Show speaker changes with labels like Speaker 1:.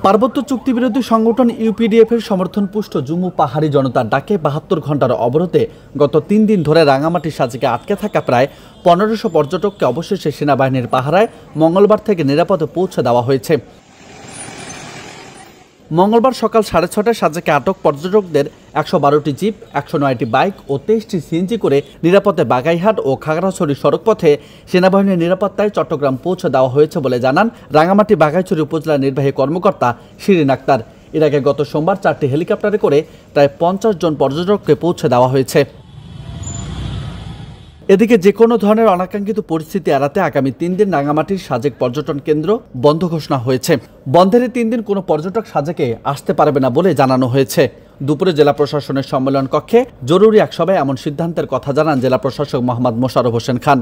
Speaker 1: পার্বত্য চুক্তিবিরোধী সংগঠন ইউপিডিএফের সমর্থনপুষ্ট জুমু পাহাড়ি জনতার ডাকে ৭২ ঘণ্টার অবরোধে গত ৩ দিন ধরে রাঙামাটির সাজেকে আটকে থাকা প্রায় ১৫০০ পর্যটককে অবশেষে সেনাবাহিনীর পাহারায় মঙ্গলবার থেকে নিরাপদে পৌঁছে দেওয়া হয়েছে। মঙ্গলবার সকাল ৬:৩০টায় সাজেকে আটক পর্যটকদের ১১২টি জিপ, ১০৯টি বাইক ও ২৩টি সিএনজি করে নিরাপদে বাগাইহাট ও খাগড়াছড়ি সড়কপথে সেনাবাহিনীর নিরাপত্তায় চট্টগ্রাম পৌঁছে দেওয়া হয়েছে বলে জানান রাঙামাটি বাঘাইছড়ি উপজেলা নির্বাহী কর্মকর্তা শিরিন আক্তার। এর আগে গত সোমবার ৪টি হেলিকপ্টারে করে প্রায় ৫০ জন পর্যটককে পৌঁছে দেওয়া হয়েছে। এদিকে যে কোনো ধরনের অনাকাঙ্ক্ষিত পরিস্থিতি এড়াতে আগামী ৩ দিন রাঙামাটির সাজেক পর্যটন কেন্দ্র বন্ধ ঘোষণা হয়েছে। বন্ধের ৩ দিন কোনো পর্যটক সাজেকে আসতে পারবে না বলে জানানো হয়েছে। দুপুরে জেলা প্রশাসনের সম্মেলন কক্ষে জরুরি এক সভায় এমন সিদ্ধান্তের কথা জানান জেলা প্রশাসক মোহাম্মদ মোশাররফ হোসেন খান।